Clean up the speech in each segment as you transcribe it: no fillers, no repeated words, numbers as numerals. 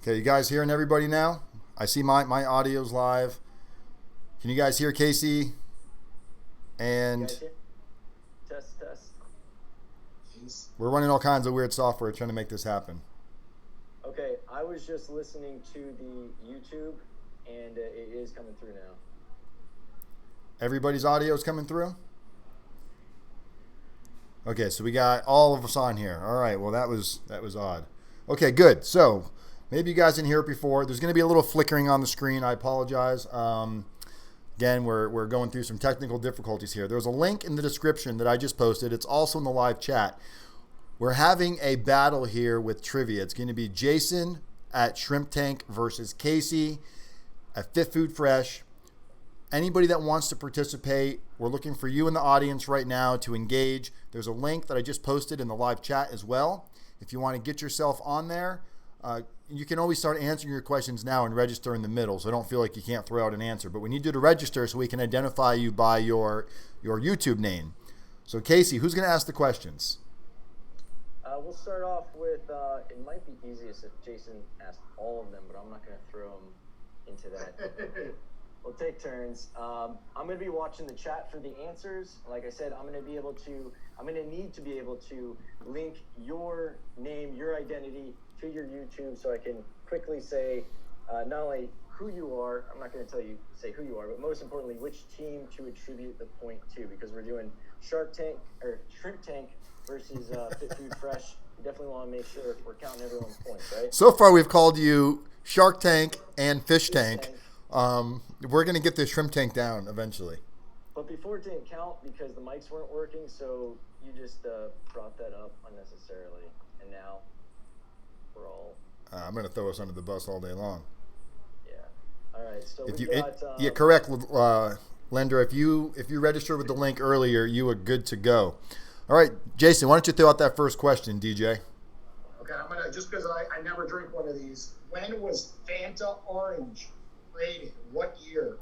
Okay, you guys hearing everybody now? I see my audio's live. Can you guys hear Casey? And Test, test. we're running all kinds of weird software trying to make this happen. Okay, I was just listening to the YouTube, and it is coming through now. Everybody's audio is coming through? Okay, so we got all of us on here. All right, well, that was odd. Okay, good. So maybe you guys didn't hear it before. There's going to be a little flickering on the screen. I apologize. Again, we're going through some technical difficulties here. There's a link in the description that I just posted. It's also in the live chat. We're having a battle here with trivia. It's going to be Jason at Shrimp Tank versus Casey at Fit Food Fresh. Anybody that wants to participate, we're looking for you in the audience right now to engage. There's a link that I just posted in the live chat as well. If you want to get yourself on there, you can always start answering your questions now and register in the middle, so don't feel like you can't throw out an answer. But we need you to register so we can identify you by your YouTube name. So Casey, who's going to ask the questions? We'll start off with, it might be easiest if Jason asked all of them, but I'm not going to throw him into that. We'll take turns. I'm going to be watching the chat for the answers. Like I said, I'm going to need to be able to link your name, your identity to your YouTube so I can quickly say not only who you are, I'm not going to say who you are, but most importantly, which team to attribute the point to, because we're doing Shrimp Tank versus Fit Food Fresh. We definitely want to make sure we're counting everyone's points, right? So far, we've called you Shark Tank and Fish Tank. We're going to get this Shrimp Tank down eventually. But before it didn't count because the mics weren't working, so you just brought that up unnecessarily. And now we're all... I'm going to throw us under the bus all day long. Yeah. All right, so yeah, correct, Lender. If you registered with the link earlier, you were good to go. All right, Jason, why don't you throw out that first question, DJ? Okay, I'm going to, just because I never drink one of these. When was Fanta Orange created? What year?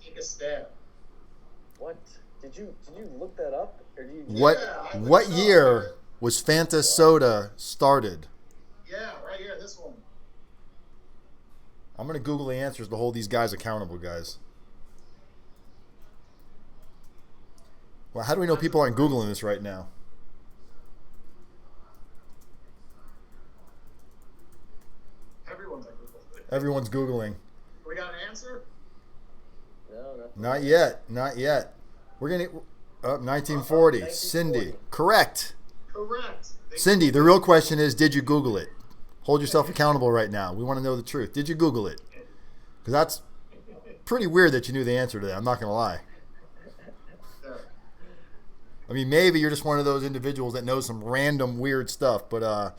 Take a stab. What? Did you look that up? Or do you What year was Fanta soda started? Yeah, right here, this one. I'm going to Google the answers to hold these guys accountable, guys. Well, how do we know people aren't Googling this right now? Everyone's Googling. We got an answer? No, Not yet. We're going to... 1940. Cindy. Correct. Cindy, the real question is, did you Google it? Hold yourself accountable right now. We want to know the truth. Did you Google it? Because that's pretty weird that you knew the answer to that. I'm not going to lie. I mean, maybe you're just one of those individuals that knows some random weird stuff, but I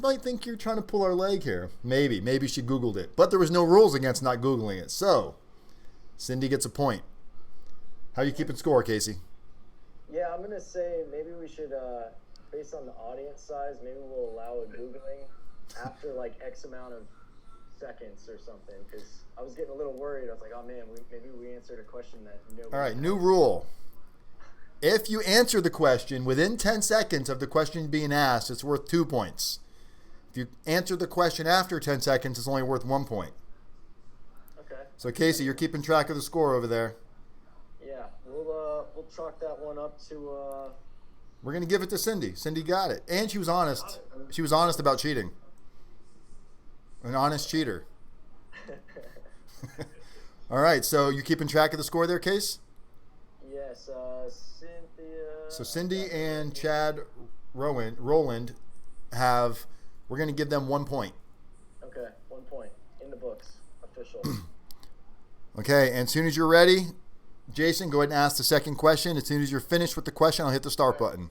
might think you're trying to pull our leg here. Maybe she Googled it. But there was no rules against not Googling it. So, Cindy gets a point. How are you keeping score, Casey? Yeah, I'm going to say maybe we should, based on the audience size, maybe we'll allow a Googling after like X amount of seconds or something, because I was getting a little worried. I was like, oh man, maybe we answered a question that nobody... All right, new rule. If you answer the question within 10 seconds of the question being asked, it's worth 2 points. If you answer the question after 10 seconds, it's only worth 1 point. Okay. So, Casey, you're keeping track of the score over there. Yeah, we'll chalk that one up to... We're going to give it to Cindy. Cindy got it. And she was honest. She was honest about cheating. An honest cheater. All right, so you keeping track of the score there, Case? Yes, Cynthia... So Cindy and Chad Roland have... We're going to give them 1 point. Okay, 1 point. In the books. Official. Okay, and as soon as you're ready, Jason, go ahead and ask the second question. As soon as you're finished with the question, I'll hit the start button.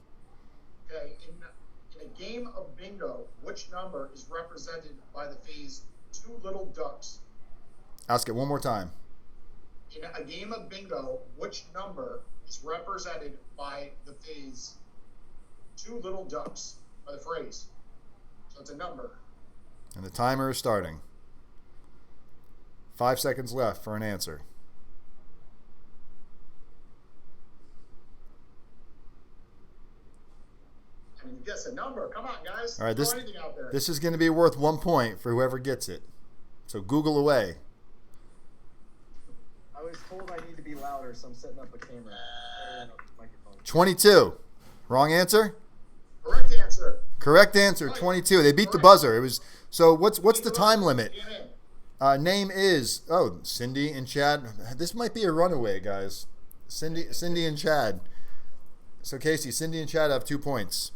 Okay, in a game of bingo, which number is represented by the phase two little ducks? Ask it one more time. In a game of bingo, which number is represented by the phase two little ducks, by the phrase? So it's a number. And the timer is starting. 5 seconds left for an answer. I mean, guess a number. Come on, guys. All right, Throw anything out there. this is going to be worth 1 point for whoever gets it. So Google away. I was told I need to be louder, so I'm setting up a camera. Microphone. 22. Wrong answer? Correct answer. Correct answer, 22. They beat the buzzer. It was so. What's the time limit? Name is Cindy and Chad. This might be a runaway, guys. Cindy and Chad. So Casey, Cindy and Chad have 2 points.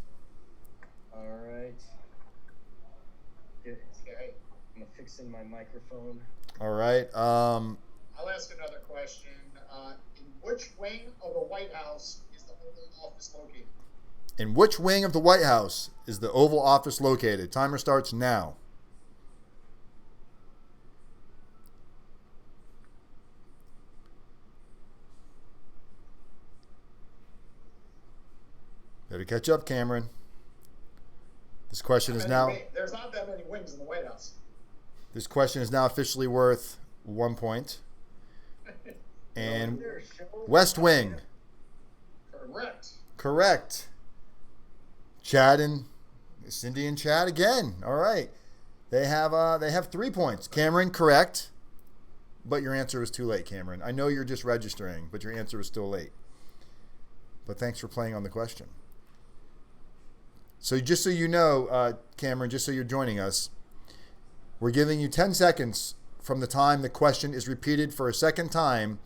All right. I'm fixing my microphone. All right. I'll ask another question. In which wing of the White House is the Oval Office located? In which wing of the White House is the Oval Office located? Timer starts now. Better catch up, Cameron. This question is now. There's not that many wings in the White House. This question is now officially worth 1 point. And West Wing. Correct. Correct. Cindy and Chad again. All right. They have 3 points. Cameron, correct. But your answer was too late, Cameron. I know you're just registering, but your answer was still late. But thanks for playing on the question. So just so you know, Cameron, just so you're joining us, we're giving you 10 seconds from the time the question is repeated for a second time.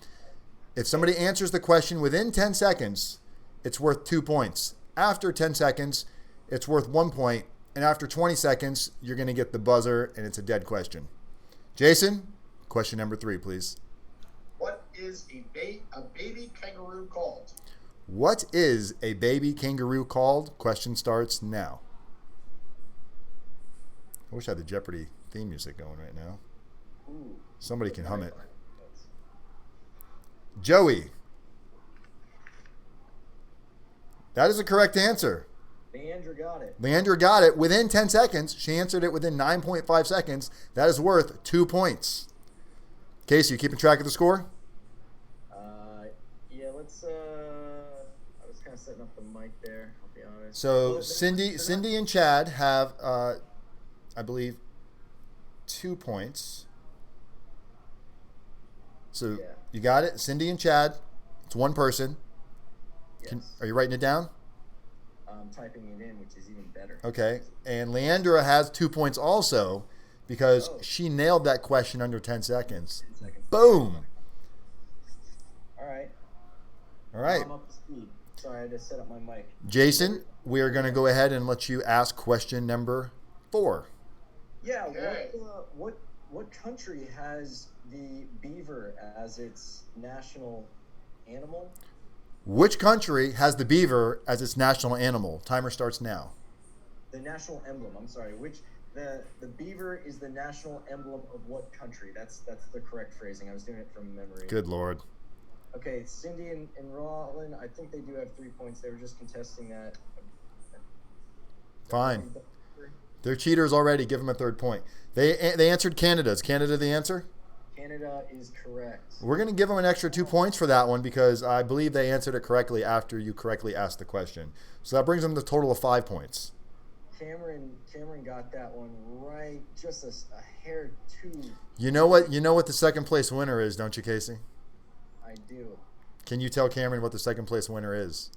If somebody answers the question within 10 seconds, it's worth 2 points. After 10 seconds, it's worth 1 point. And after 20 seconds, you're going to get the buzzer, and it's a dead question. Jason, question number 3, please. What is a baby kangaroo called? What is a baby kangaroo called? Question starts now. I wish I had the Jeopardy theme music going right now. Ooh. Somebody can hum it. Joey. That is a correct answer. Leandra got it. Leandra got it within 10 seconds. She answered it within 9.5 seconds. That is worth 2 points. Casey, you keeping track of the score? Yeah, let's I was kind of setting up the mic there, I'll be honest. So Cindy and Chad have I believe 2 points. So yeah. You got it? Cindy and Chad. It's one person. Yes. Are you writing it down? I'm typing it in, which is even better. Okay. And Leandra has 2 points also because she nailed that question under 10 seconds. 10 seconds. Boom. All right. All right. I'm up to speed. Sorry, I just set up my mic. Jason, we are going to go ahead and let you ask question number 4. Yeah. Okay. What country has the beaver as its national animal? Which country has the beaver as its national animal? Timer starts now. The national emblem. I'm sorry. The beaver is the national emblem of what country? That's the correct phrasing. I was doing it from memory. Good Lord. Okay, Cindy and Rollin, I think they do have 3 points. They were just contesting that. Fine. They're cheaters already. Give them a 3rd point. They answered Canada. Is Canada the answer? Canada is correct. We're going to give them an extra 2 points for that one because I believe they answered it correctly after you correctly asked the question. So that brings them to a total of 5 points. Cameron got that one right, just a hair too. You know what the second place winner is, don't you, Casey? I do. Can you tell Cameron what the second place winner is?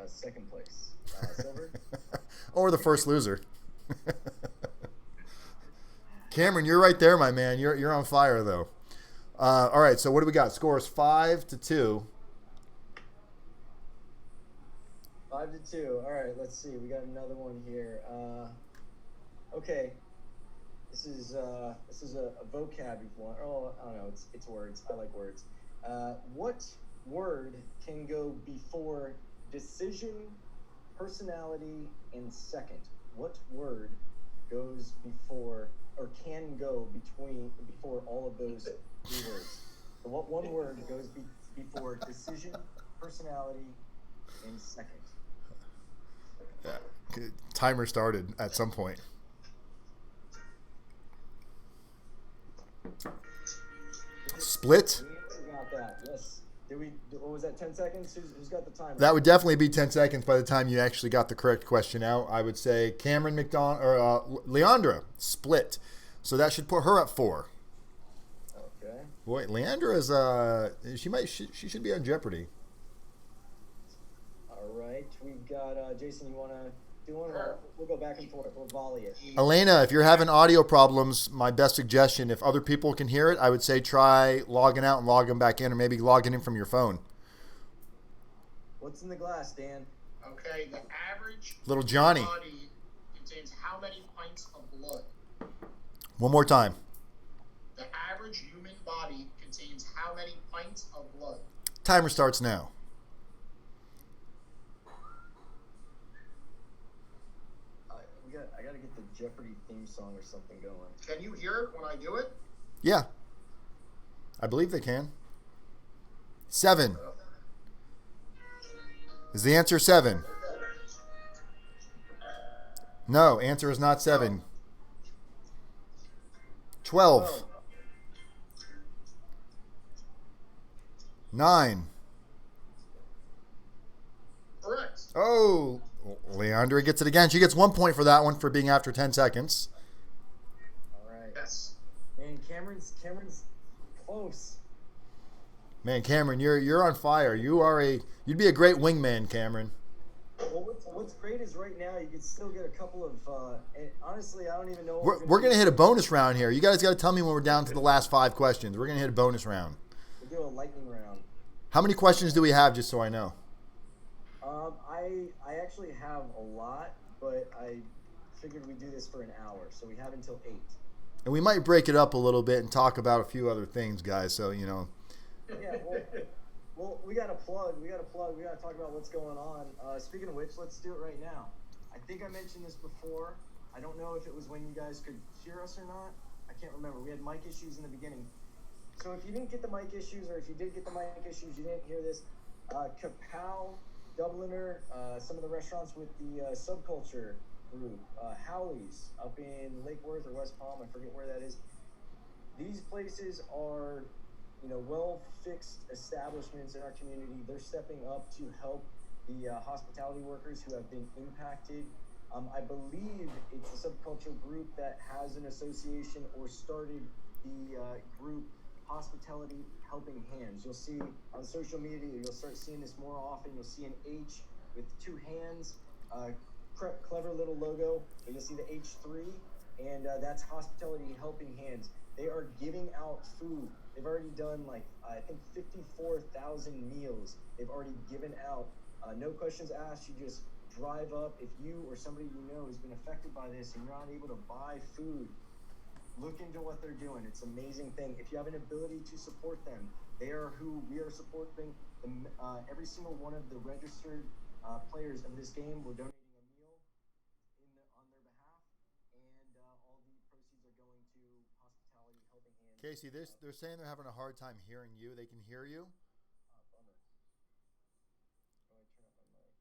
Second place. Silver? Or the first loser. Cameron, you're right there, my man. You're on fire, though. All right, so what do we got? Score is 5-2. 5-2. All right, let's see. We got another one here. Okay. This is a vocab one. Oh, I don't know. It's words. I like words. What word can go before decision, personality, and second? What word goes before or can go before all of those 3 words? So what one word goes before decision, personality, and second? Yeah. Timer started at some point. Split? We got that. Yes. What was that? 10 seconds? Who's got the timer? That would definitely be 10 seconds by the time you actually got the correct question out. I would say Cameron McDonald or Leandra split, so that should put her at 4. Okay. Boy, Leandra is she should be on Jeopardy. All right, we've got Jason. You want to do one? Or we'll go back and forth. We'll volley it. Elena, if you're having audio problems, my best suggestion, if other people can hear it, I would say try logging out and logging back in, or maybe logging in from your phone. What's in the glass, Dan? Okay, the average Little Johnny. body contains how many pints of blood? One more time. The average human body contains how many pints of blood? Timer starts now. I gotta get the Jeopardy theme song or something going. Can you hear it when I do it? Yeah. I believe they can. 7. Is the answer 7? No, answer is not 7. 12. 9. Correct. Oh, Leandra gets it again. She gets 1 point for that one for being after 10 seconds. All right. Yes. Man, Cameron's close. Man, Cameron, you're on fire. You'd be a great wingman, Cameron. Well, what's great is right now you can still get a couple of. And honestly, I don't even know. We're gonna hit a bonus round here. You guys got to tell me when we're down to the last 5 questions. We're gonna hit a bonus round. We'll do a lightning round. How many questions do we have, just so I know? I actually have a lot, but I figured we'd do this for an hour, so we have until 8. And we might break it up a little bit and talk about a few other things, guys. So Yeah. Well, we got to plug. We got to talk about what's going on. Speaking of which, let's do it right now. I think I mentioned this before. I don't know if it was when you guys could hear us or not. I can't remember. We had mic issues in the beginning. So if you didn't get the mic issues, or if you did get the mic issues, you didn't hear this. Kapow, Dubliner, some of the restaurants with the subculture group, Howley's up in Lake Worth or West Palm, I forget where that is. These places are, well-fixed establishments in our community. They're stepping up to help the hospitality workers who have been impacted. I believe it's a subculture group that has an association or started the group Hospitality Helping Hands. You'll see on social media, you'll start seeing this more often. You'll see an H with 2 hands, clever little logo, but you'll see the H3, and that's Hospitality Helping Hands. They are giving out food. They've already done I think 54,000 meals they've already given out. No questions asked. You just drive up. If you or somebody you know has been affected by this and you're not able to buy food, look into what they're doing. It's an amazing thing. If you have an ability to support them, they are who we are supporting. Every single one of the registered players of this game, we're donating a meal on their behalf, and all the proceeds are going to Hospitality Helping Hands. Casey, they're saying they're having a hard time hearing you. They can hear you. Bummer. Oh, I turn up my mic.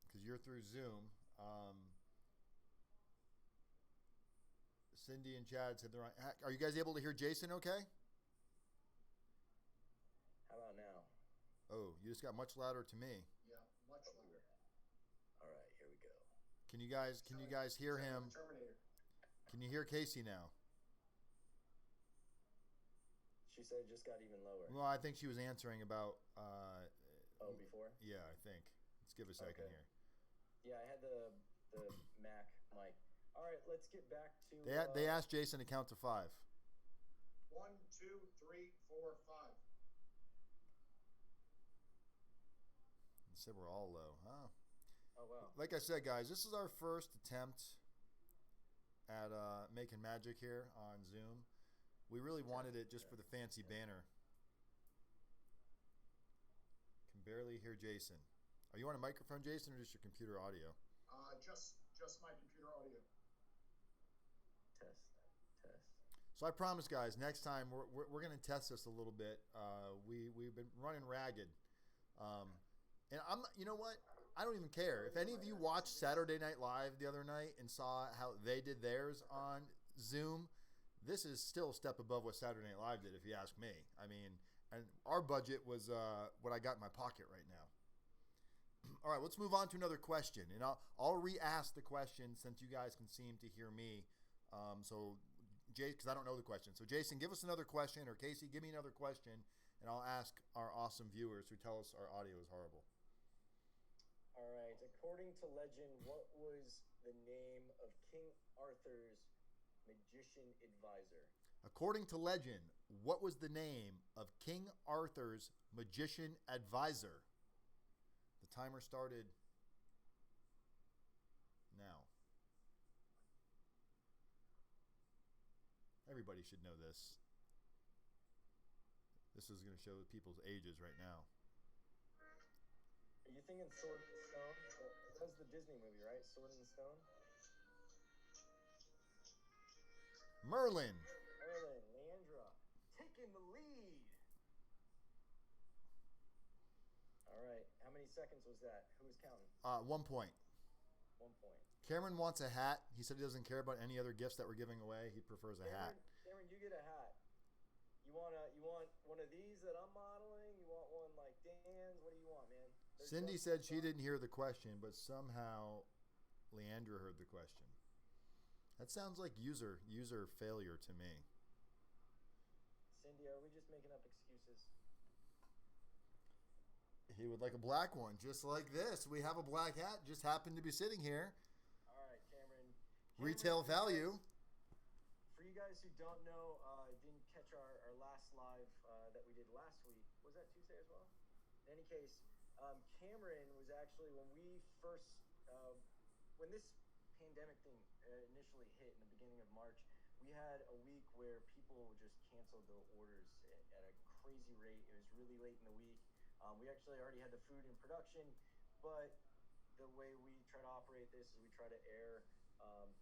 Because you're through Zoom. Cindy and Chad said they're on. Are you guys able to hear Jason okay? How about now? Oh, you just got much louder to me. Yeah, much louder. All right, here we go. Can you guys hear him? Terminator. Can you hear Casey now? She said it just got even lower. Well, I think she was answering about Before? Yeah, I think. Let's give a second here. Yeah, I had the Mac mic. All right, let's get back to. They asked Jason to count to 5. 1, 2, 3, 4, 5. They said we're all low. Huh? Oh wow. Like I said, guys, this is our first attempt at making magic here on Zoom. We really wanted it just for the fancy banner. Can barely hear Jason. Are you on a microphone, Jason, or just your computer audio? Just my computer audio. Test. So I promise, guys, next time we're going to test this a little bit. We've been running ragged, and you know what? I don't even care if any of you watched Saturday Night Live the other night and saw how they did theirs on Zoom. This is still a step above what Saturday Night Live did, if you ask me. I mean, And our budget was what I got in my pocket right now. All right, let's move on to another question. And I'll re-ask the question since you guys can seem to hear me. So, Jay, because I don't know the question. So, Jason, give us another question, or Casey, give me another question, and I'll ask our awesome viewers who tell us our audio is horrible. All right. According to legend, what was the name of King Arthur's magician advisor? According to legend, what was the name of King Arthur's magician advisor? The timer started now. Everybody should know this. This is going to show people's ages right now. Are you thinking Sword and Stone? That was the Disney movie, right? Sword and Stone? Merlin. Leandra, taking the lead. All right. How many seconds was that? Who was counting? 1 point. 1 point. Cameron wants a hat. He said he doesn't care about any other gifts that we're giving away. He prefers a hat. Cameron, you get a hat. You want one of these that I'm modeling? You want one like Dan's? What do you want, man? Cindy said she didn't hear the question, but somehow Leandra heard the question. That sounds like user failure to me. Cindy, are we just making up excuses? He would like a black one, just like this. We have a black hat, just happened to be sitting here. All right, Cameron. Retail value. For you guys who don't know, didn't catch our last live that we did last week. Was that Tuesday as well? In any case, Cameron was actually, when we first, when this pandemic thing initially hit in the beginning of March, we had a week where people just canceled the orders at a crazy rate. It was really late in the week. We actually already had the food in production, but the way we try to operate this is we try to err.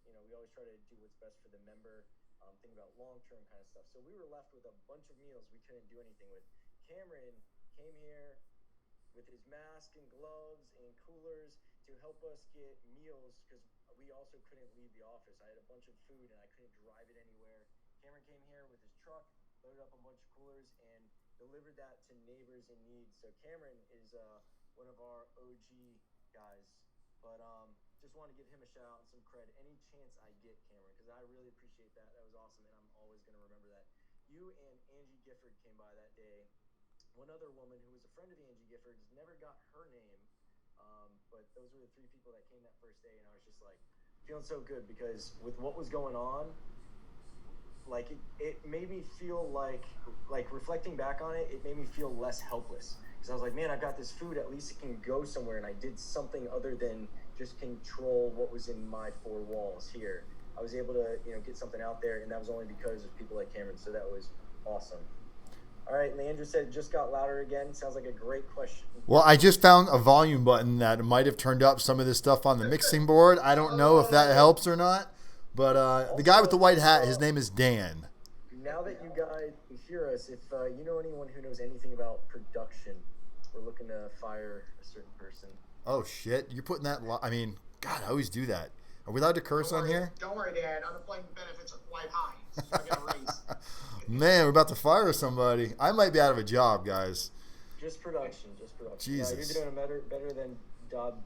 We always try to do what's best for the member, think about long-term kind of stuff. So we were left with a bunch of meals we couldn't do anything with. Cameron came here with his mask and gloves and coolers to help us get meals because we also couldn't leave the office. I had a bunch of food and I couldn't drive it anywhere. Cameron came here with his truck, loaded up a bunch of coolers, and delivered that to neighbors in need. So Cameron is one of our OG guys. But just want to give him a shout out and some credit any chance I get, Cameron, because I really appreciate that. That was awesome, and I'm always going to remember that. You and Angie Gifford came by that day. One other woman who was a friend of Angie Gifford's never got her name, but those were the three people that came that first day, and I was just like feeling so good because with what was going on, like it made me feel like reflecting back on it, it made me feel less helpless. Because I was like, man, I've got this food. At least it can go somewhere. And I did something other than just control what was in my four walls here. I was able to, get something out there. And that was only because of people like Cameron. So that was awesome. All right. Leandra said, just got louder again. Sounds like a great question. Well, I just found a volume button that might have turned up some of this stuff on the mixing board. I don't know if that helps or not. But the guy with the white hat, his name is Dan. Now that you guys hear us, if you know anyone who knows anything about production, we're looking to fire a certain person. Oh, shit. You're putting that... God, I always do that. Are we allowed to curse on here? Don't worry, Dad. Unemployment benefits are quite high. So I get a raise. Man, we're about to fire somebody. I might be out of a job, guys. Just production. Jesus. You're doing better than Dodd.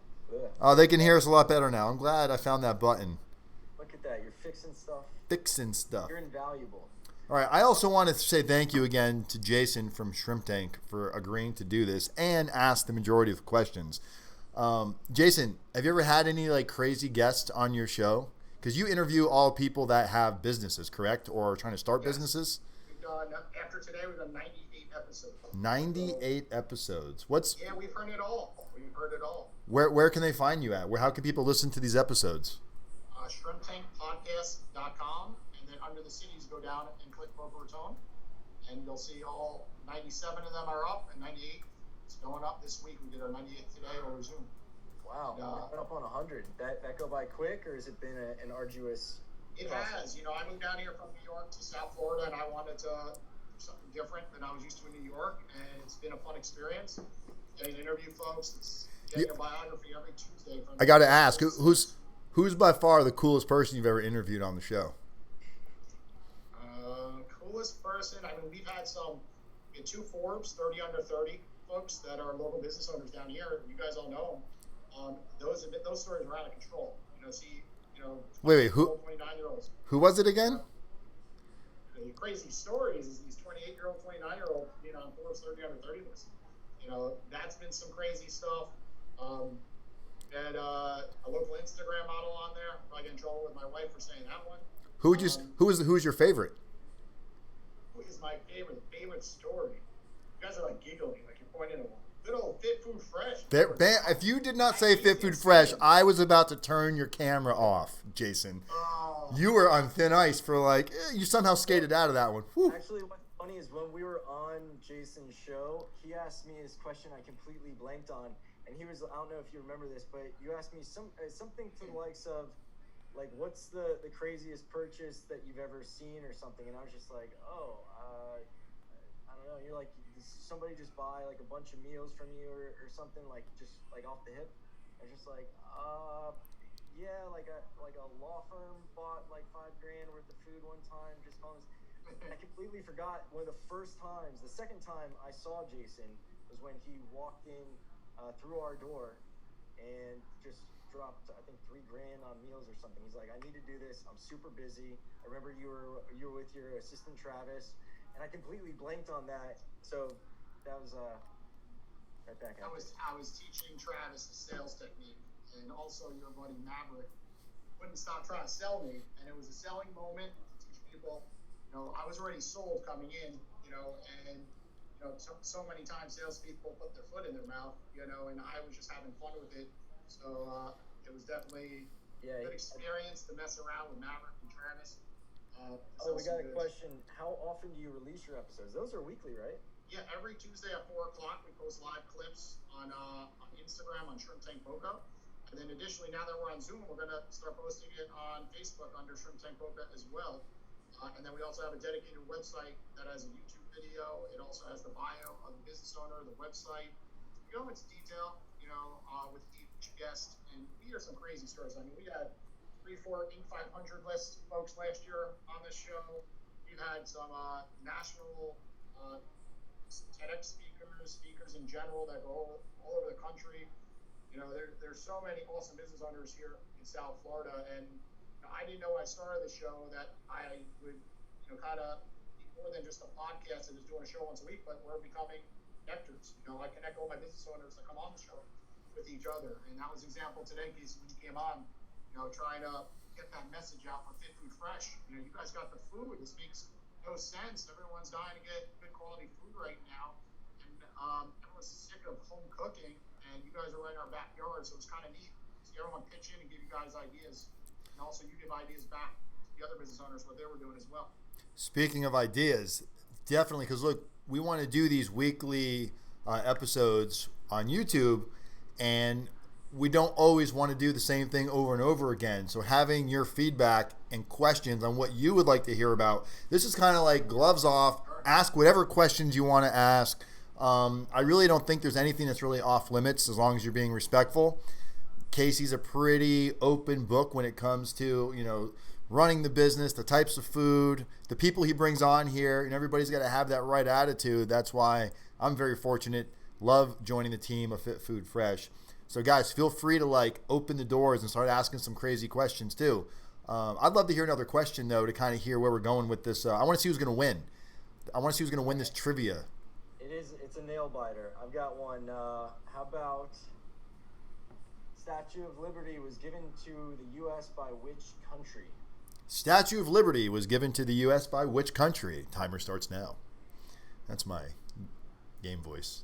Oh, they can hear us a lot better now. I'm glad I found that button. Look at that. You're fixing stuff. You're invaluable. All right. I also want to say thank you again to Jason from Shrimp Tank for agreeing to do this and ask the majority of the questions. Jason, have you ever had any crazy guests on your show? Because you interview all people that have businesses, correct? Or are trying to start businesses? We've done, after today, we've done 98 episodes. 98 episodes. Yeah, we've heard it all. Where can they find you at? How can people listen to these episodes? ShrimpTankPodcast.com, and then under the cities, go down and click Boca Raton, and you'll see all 97 of them are up, and 98 is going up this week. We did our 98th today. It'll resume. Wow, we're up on 100. That go by quick, or has it been an arduous? It has. I moved down here from New York to South Florida, and I wanted to do something different than I was used to in New York, and it's been a fun experience. Getting to interview folks, it's getting a biography every Tuesday. I got to ask, who's by far the coolest person you've ever interviewed on the show? Coolest person. We've had some get 2 Forbes 30 under 30 folks that are local business owners down here. You guys all know them. Those stories are out of control. Wait, who? 29-year-olds. Who was it again? The crazy stories is these 28-year-old, 29-year-old, on Forbes 30 under 30 list. That's been some crazy stuff. Had a local Instagram model on there. I get in trouble with my wife for saying that one. Who's your favorite? Who is my favorite story? You guys are like giggling, like you're pointing at one. Good old Fit Food Fresh. If you did not say Fit Food Fresh, I was about to turn your camera off, Jason. You were on thin ice for you somehow skated out of that one. Whew. Actually, what's funny is when we were on Jason's show, he asked me his question I completely blanked on. And he was, I don't know if you remember this, but you asked me something to the likes of, what's the craziest purchase that you've ever seen or something? And I was just like, I don't know. You're like, did somebody just buy a bunch of meals from you or something, just off the hip? I was just like, yeah, like a law firm bought $5,000 worth of food one time. Just calling this. I completely forgot one of the first times. The second time I saw Jason was when he walked in through our door and just dropped, I think, $3,000 on meals or something. He's like, I need to do this. I'm super busy. I remember you were with your assistant Travis, and I completely blanked on that. So that was right back. I was teaching Travis a sales technique, and also your buddy Maverick wouldn't stop trying to sell me, and it was a selling moment to teach people. I was already sold coming in, and so many times salespeople put their foot in their mouth, and I was just having fun with it. So it was definitely a good experience to mess around with Maverick and Travis. We got a question. How often do you release your episodes? Those are weekly, right? Yeah, every Tuesday at 4 o'clock we post live clips on Instagram on Shrimp Tank Boca. And then additionally, now that we're on Zoom, we're going to start posting it on Facebook under Shrimp Tank Boca as well. And then we also have a dedicated website that has a YouTube video. It also has the bio of the business owner, the website. We go into detail, with each guest. And we hear some crazy stories. I mean, we had 3-4 Inc. 500 list folks last year on this show. We've had some national TEDx speakers in general that go all over the country. There's so many awesome business owners here in South Florida. And I didn't know when I started the show that I would, kind of be more than just a podcast and just doing a show once a week, but we're becoming connectors. I connect all my business owners that come on the show with each other. And that was an example today, Casey, when you came on, trying to get that message out for Fit Food Fresh. You guys got the food. This makes no sense. Everyone's dying to get good quality food right now. And everyone's sick of home cooking. And you guys are right in our backyard, so it's kind of neat to see everyone pitch in and give you guys ideas. And also you give ideas back to the other business owners what they were doing as well. Speaking of ideas, definitely, because look, we want to do these weekly episodes on YouTube, and we don't always want to do the same thing over and over again. So having your feedback and questions on what you would like to hear about, this is kind of like gloves off. Ask whatever questions you want to ask. I really don't think there's anything that's really off limits as long as you're being respectful. Casey's a pretty open book when it comes to, running the business, the types of food, the people he brings on here, and everybody's got to have that right attitude. That's why I'm very fortunate. Love joining the team of Fit Food Fresh. So guys, feel free to open the doors and start asking some crazy questions too. I'd love to hear another question though, to kind of hear where we're going with this. I want to see who's going to win. I want to see who's going to win this trivia. It's a nail biter. I've got one. How about Statue of Liberty was given to the U.S. by which country? Statue of Liberty was given to the U.S. by which country? Timer starts now. That's my game voice.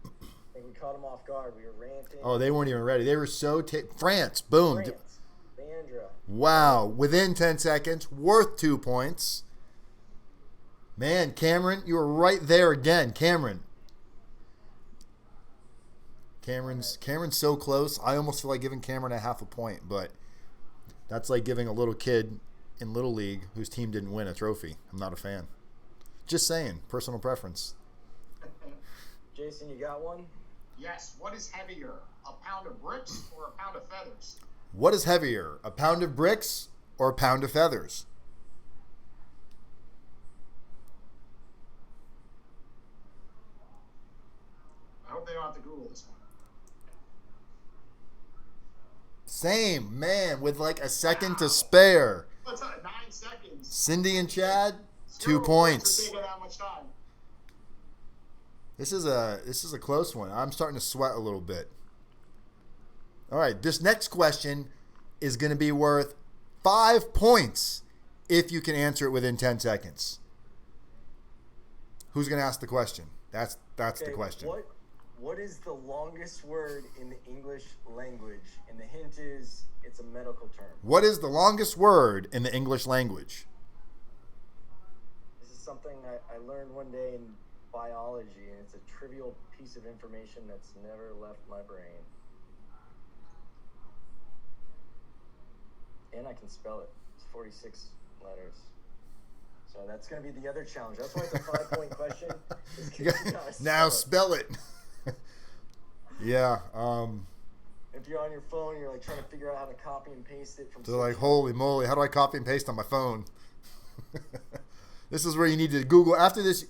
I think we caught them off guard. We were ranting. Oh, they weren't even ready. They were so... France. Boom. France. Leandra. Wow. Within 10 seconds. Worth 2 points. Man, Cameron, you were right there again. Cameron's so close. I almost feel like giving Cameron a half a point, but that's like giving a little kid in Little League whose team didn't win a trophy. I'm not a fan. Just saying. Personal preference. Jason, you got one? Yes. What is heavier, a pound of bricks or a pound of feathers? What is heavier, a pound of bricks or a pound of feathers? hope they don't have to Google this one. Same, man, with like a second to spare. What's that? 9 seconds. Cindy and Chad, 2 Zero points. for taking that much time. This is a close one. I'm starting to sweat a little bit. All right, this next question is going to be worth 5 points if you can answer it within 10 seconds. Who's going to ask the question? That's the question. What is the longest word in the English language? And the hint is it's a medical term. What is the longest word in the English language? This is something I learned one day in biology, and it's a trivial piece of information that's never left my brain. And I can spell it. It's 46 letters. So that's going to be the other challenge. That's why it's a 5-point question. Now spell it. Yeah. If you're on your phone, you're like trying to figure out how to copy and paste it from. They're like, holy moly, how do I copy and paste on my phone? This is where you need to Google after this.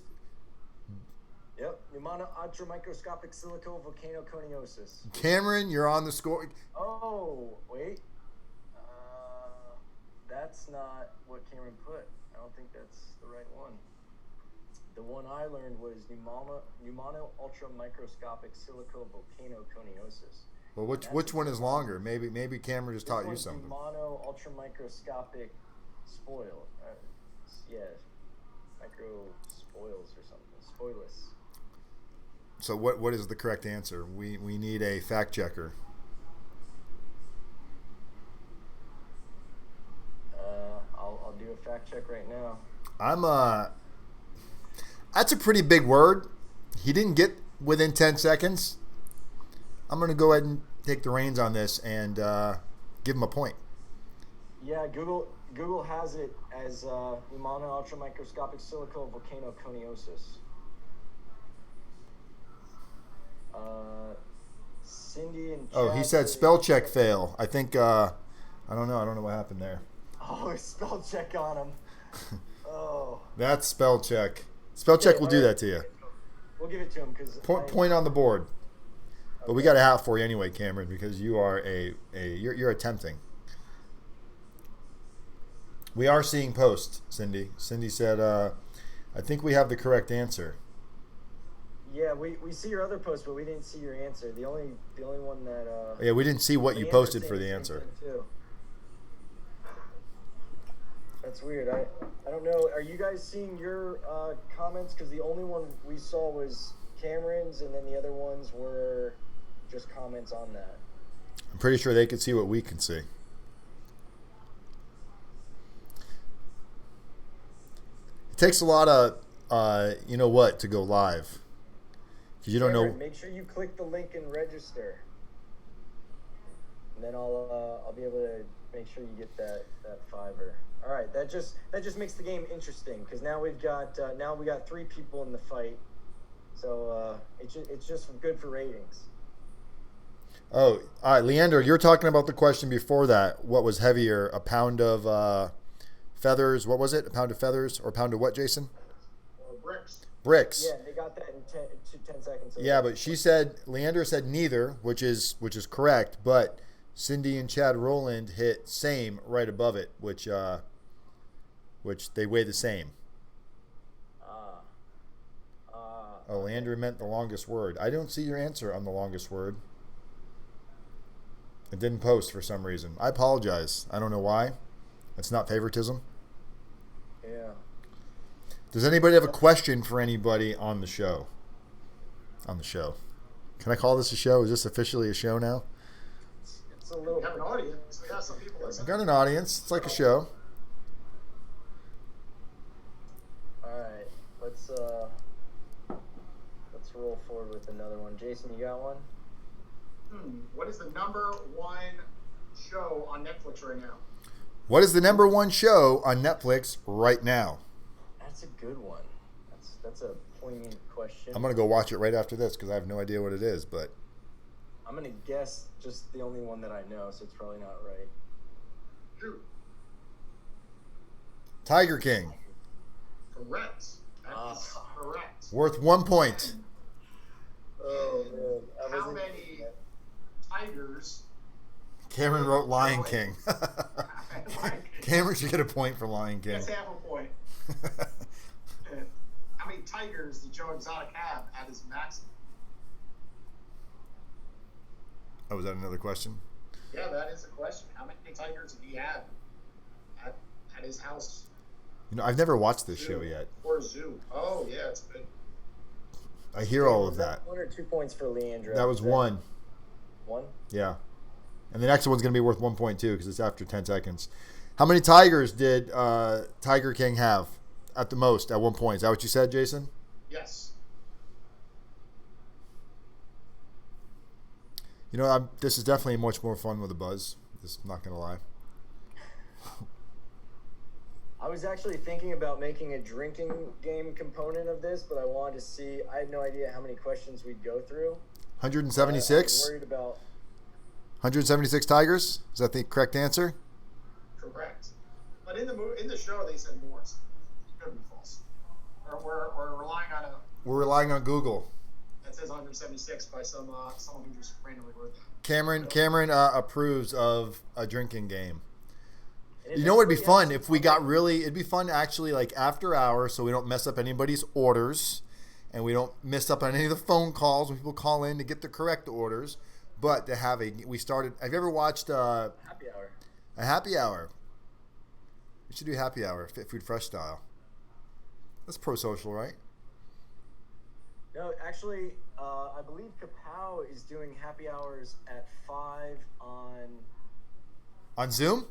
Yep, pneumono ultramicroscopic silicovolcanoconiosis. Cameron, you're on the score. Oh, wait. That's not what Cameron put. I don't think that's the right one. The one I learned was pneumono ultramicroscopic silicovolcanoconiosis. Well, which one is longer? Maybe Cameron just taught you something. Pneumono ultramicroscopic spoil. Micro spoils or something. Spoilus. So what is the correct answer? We need a fact checker. I'll do a fact check right now. That's a pretty big word. He didn't get within 10 seconds. I'm going to go ahead and take the reins on this and give him a point. Yeah, Google has it as pneumono ultramicroscopic silicovolcanoconiosis. Cindy and Chad. Oh, he said spell check fail. I think I don't know what happened there. Oh, spell check on him. Oh. That's spell check. Spell check will do that to you. We'll give it to him because point on the board. Okay. But we got a hat for you anyway, Cameron, because you are you're attempting. We are seeing post, Cindy. Cindy said, I think we have the correct answer. Yeah, we see your other post, but we didn't see your answer. The only one that yeah, we didn't see what you posted for the answer. That's weird. I don't know. Are you guys seeing your comments? Because the only one we saw was Cameron's, and then the other ones were just comments on that. I'm pretty sure they can see what we can see. It takes a lot of, to go live. Because you don't know. Make sure you click the link and register. And then I'll be able to make sure you get that $5. All right, that just makes the game interesting because now we got 3 people in the fight, so it's just good for ratings. Oh, all right, Leander, you're talking about the question before that. What was heavier, a pound of feathers? What was it? A pound of feathers or a pound of what, Jason? Bricks. Bricks. Yeah, they got that in 10 seconds. Yeah, but Leander said neither, which is correct, but Cindy and Chad Rowland hit same right above it, which they weigh the same. Oh, Andrew meant the longest word. I don't see your answer on the longest word. It didn't post for some reason. I apologize. I don't know why. It's not favoritism. Yeah. Does anybody have a question for anybody on the show? Can I call this a show? Is this officially a show now? It's a little. We have an audience. We have some people I've listening. got an audience. It's like a show. All right, let's roll forward with another one. Jason, you got one? What is the #1 show on Netflix right now? What is the #1 show on Netflix right now? That's a good one. That's a poignant question. I'm going to go watch it right after this because I have no idea what it is, but I'm going to guess just the only one that I know, so it's probably not right. Shoot. Tiger King. Correct. That is correct. Worth 1 point. Oh, man. tigers. Cameron wrote Lion Lion King. King. Cameron should get a point for Lion King. That's half a point. How many tigers did Joe Exotic have at his maximum? Oh, was that another question? Yeah, that is a question. How many tigers did he have at his house? You know, I've never watched this Zoo. show yet. Or zoo. Oh, yeah, it's good. I hear all of that. 1 or 2 points for Leandro. That was one. One? Yeah. And the next one's going to be worth 1.2 because it's after 10 seconds. How many tigers did Tiger King have at the most at one point? Is that what you said, Jason? Yes. You know, this is definitely much more fun with a buzz. Just not going to lie. I was actually thinking about making a drinking game component of this, but I wanted to see. I had no idea how many questions we'd go through. 176? I was worried about. 176 tigers? Is that the correct answer? Correct. But in the show, they said more. So it could be false. Or we're relying on We're relying on Google. that says 176 by someone who just randomly wrote that. Cameron approves of a drinking game. And You know what would be fun if we got really, it'd be fun actually like after hours so we don't mess up anybody's orders and we don't miss up on any of the phone calls when people call in to get the correct orders. But to have have you ever watched happy hour? a happy hour? We should do happy hour, Fit Food Fresh style. That's pro-social, right? No, actually, I believe Kapow is doing happy hours at 5 On Zoom?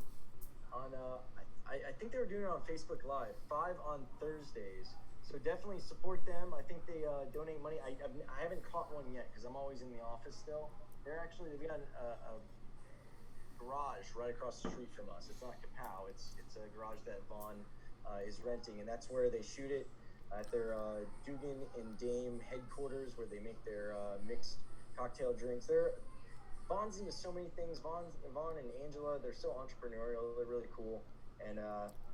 I think they were doing it on Facebook Live, 5 on Thursdays. So definitely support them. I think they donate money. I haven't caught one yet because I'm always in the office still. They've got a garage right across the street from us. It's not Kapow. It's a garage that Vaughn is renting, and that's where they shoot it at their Dugan and Dame headquarters, where they make their mixed cocktail drinks. Vaughn's into so many things. Vaughn and Angela, they're so entrepreneurial. They're really cool. And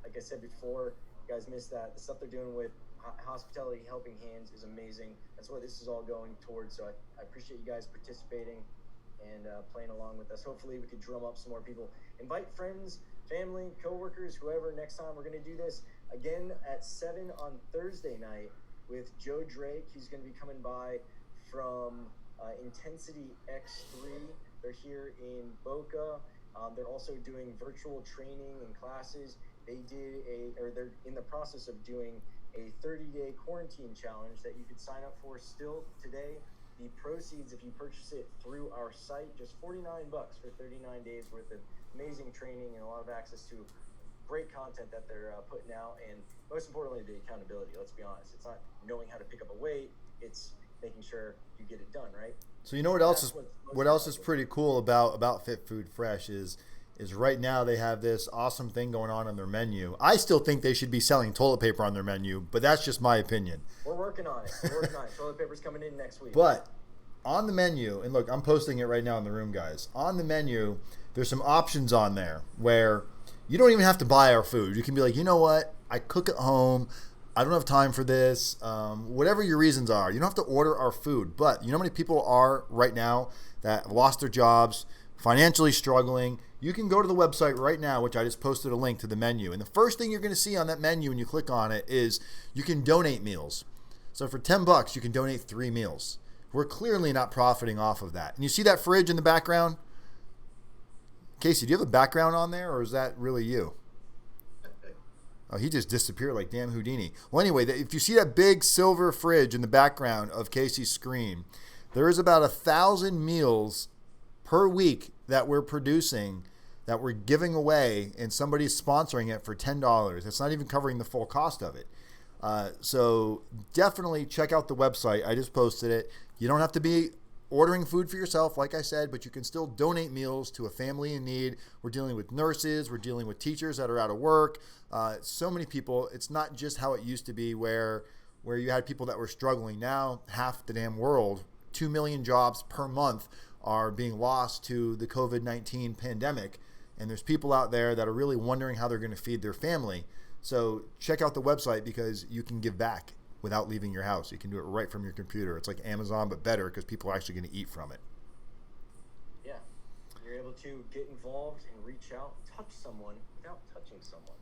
like I said before, you guys missed that. The stuff they're doing with Hospitality Helping Hands is amazing. That's what this is all going towards. So I appreciate you guys participating and playing along with us. Hopefully we could drum up some more people. Invite friends, family, coworkers, whoever. Next time we're going to do this again at 7 on Thursday night with Joe Drake. He's going to be coming by from Intensity X3. They're here in Boca. They're also doing virtual training and classes. They're in the process of doing a 30-day quarantine challenge that you could sign up for still today. The proceeds, if you purchase it through our site, just $49 for 39 days worth of amazing training and a lot of access to great content that they're putting out, and most importantly, the accountability. Let's be honest, it's not knowing how to pick up a weight; it's making sure you get it done right. So you know what else is pretty cool about Fit Food Fresh is right now they have this awesome thing going on their menu. I still think they should be selling toilet paper on their menu, but that's just my opinion. We're working on it. Toilet paper's coming in next week. But on the menu, and look, I'm posting it right now in the room, guys. On the menu, there's some options on there where you don't even have to buy our food. You can be like, you know what? I cook at home. I don't have time for this. Whatever your reasons are, you don't have to order our food. But you know how many people are right now that lost their jobs, financially struggling? You can go to the website right now, which I just posted a link to the menu. And the first thing you're going to see on that menu when you click on it is you can donate meals. So for $10, you can donate 3 meals. We're clearly not profiting off of that. And you see that fridge in the background? Casey, do you have a background on there, or is that really you? Oh, he just disappeared like damn Houdini. Well, anyway, if you see that big silver fridge in the background of Casey's screen, there is about 1,000 meals per week that we're producing, that we're giving away, and somebody's sponsoring it for $10. It's not even covering the full cost of it. So definitely check out the website. I just posted it. You don't have to be ordering food for yourself, like I said, but you can still donate meals to a family in need. We're dealing with nurses. We're dealing with teachers that are out of work. So many people. It's not just how it used to be where you had people that were struggling. Now half the damn world, 2 million jobs per month are being lost to the COVID-19 pandemic. And there's people out there that are really wondering how they're going to feed their family. So check out the website because you can give back without leaving your house. You can do it right from your computer. It's like Amazon, but better because people are actually going to eat from it. Yeah, You're able to get involved and reach out, touch someone without touching someone.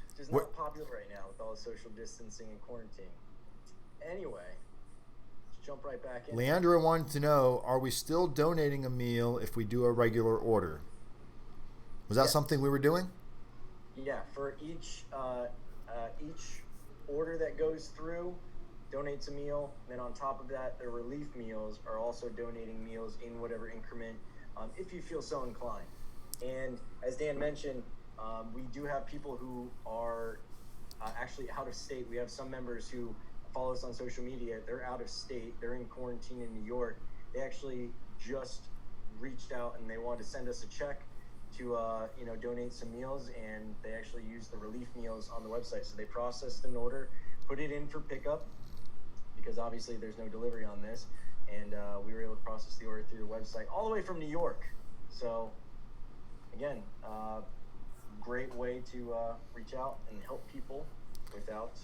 Which is not popular right now with all the social distancing and quarantine. Anyway, let's jump right back in. Leandra wanted to know, are we still donating a meal if we do a regular order? Was that something we were doing? Yeah, for each order that goes through, donates a meal. Then on top of that, the relief meals are also donating meals in whatever increment, if you feel so inclined. And as Dan mentioned, we do have people who are actually out of state. We have some members who follow us on social media. They're out of state. They're in quarantine in New York. They actually just reached out and they wanted to send us a check to donate some meals, and they actually used the relief meals on the website. So they processed an order, put it in for pickup, because obviously there's no delivery on this, and we were able to process the order through the website all the way from New York. So again, great way to reach out and help people without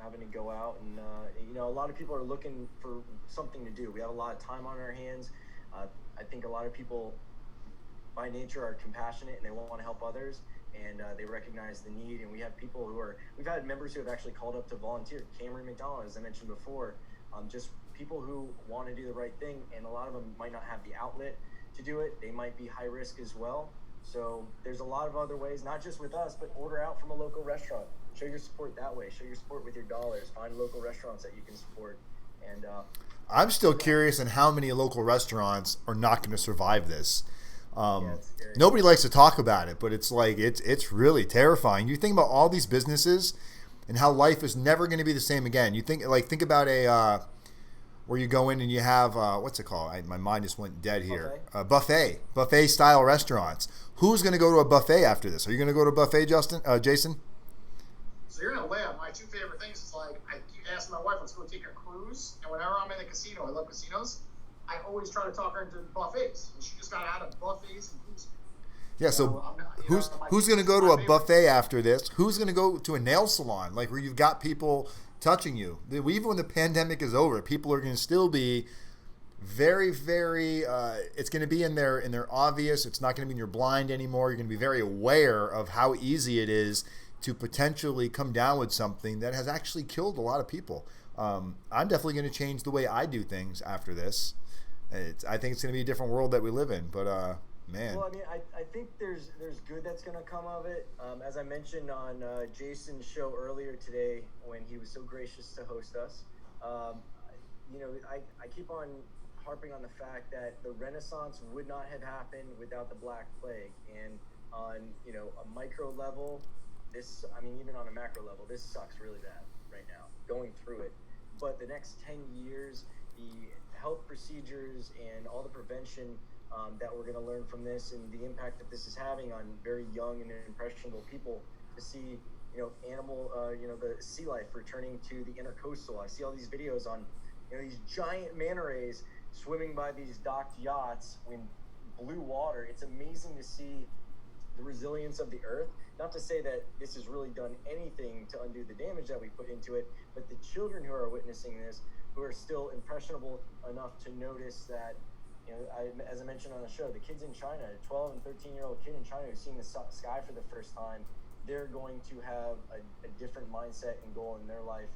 having to go out and a lot of people are looking for something to do. We have a lot of time on our hands. I think a lot of people by nature are compassionate and they want to help others, and they recognize the need. And we have people we've had members who have actually called up to volunteer. Cameron McDonald, as I mentioned before, just people who want to do the right thing, and a lot of them might not have the outlet to do it. They might be high risk as well. So there's a lot of other ways, not just with us, but order out from a local restaurant. Show your support that way. Show your support with your dollars. Find local restaurants that you can support. And I'm still curious in how many local restaurants are not going to survive this. Nobody likes to talk about it, but it's like it's really terrifying. You think about all these businesses and how life is never going to be the same again. You think about a where you go in and you have what's it called? My mind just went dead here. Buffet style restaurants. Who's going to go to a buffet after this? Are you going to go to a buffet, Jason? So you're gonna laugh. My two favorite things is like I keep asking my wife, let's go take a cruise, and whenever I'm in the casino, I love casinos. I always try to talk her into buffets, and she just got out of buffets and cruises. Yeah, so who's going to go to a buffet after this? Who's going to go to a nail salon, like where you've got people touching you? Even when the pandemic is over, people are going to still be very, very. It's going to be in their obvious. It's not going to be in your blind anymore. You're going to be very aware of how easy it is to potentially come down with something that has actually killed a lot of people. I'm definitely going to change the way I do things after this. I think it's going to be a different world that we live in, but man. Well, I mean, I think there's good that's going to come of it. As I mentioned on Jason's show earlier today, when he was so gracious to host us, I keep on harping on the fact that the Renaissance would not have happened without the Black Plague. And on a micro level, even on a macro level, this sucks really bad right now, going through it. But the next 10 years, the health procedures and all the prevention that we're going to learn from this, and the impact that this is having on very young and impressionable people, to see, the sea life returning to the intercoastal. I see all these videos on, these giant manta rays swimming by these docked yachts in blue water. It's amazing to see the resilience of the earth. Not to say that this has really done anything to undo the damage that we put into it, but the children who are witnessing this, who are still impressionable enough to notice that, as I mentioned on the show, the kids in China, a 12 and 13-year-old kid in China who's seeing the sky for the first time, they're going to have a different mindset and goal in their life.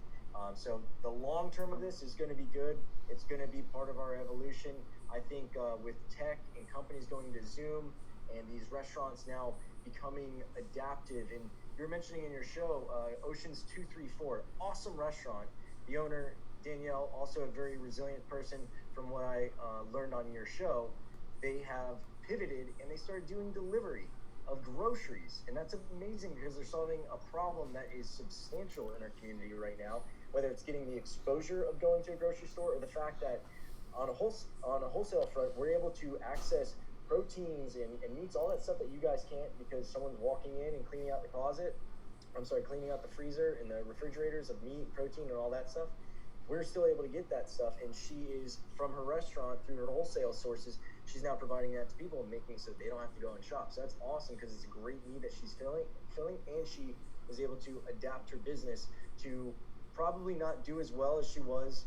So the long term of this is going to be good. It's going to be part of our evolution. I think with tech and companies going to Zoom and these restaurants now becoming adaptive, and you're mentioning in your show, Oceans 234, awesome restaurant. The owner, Danielle, also a very resilient person from what I learned on your show. They have pivoted and they started doing delivery of groceries, and that's amazing because they're solving a problem that is substantial in our community right now, whether it's getting the exposure of going to a grocery store or the fact that on a wholesale front, we're able to access proteins and meats, all that stuff that you guys can't because someone's walking in and cleaning out the freezer and the refrigerators of meat, protein, and all that stuff. We're still able to get that stuff, and she is, from her restaurant, through her wholesale sources, she's now providing that to people and making so they don't have to go and shop. So that's awesome because it's a great need that she's filling, and she was able to adapt her business to probably not do as well as she was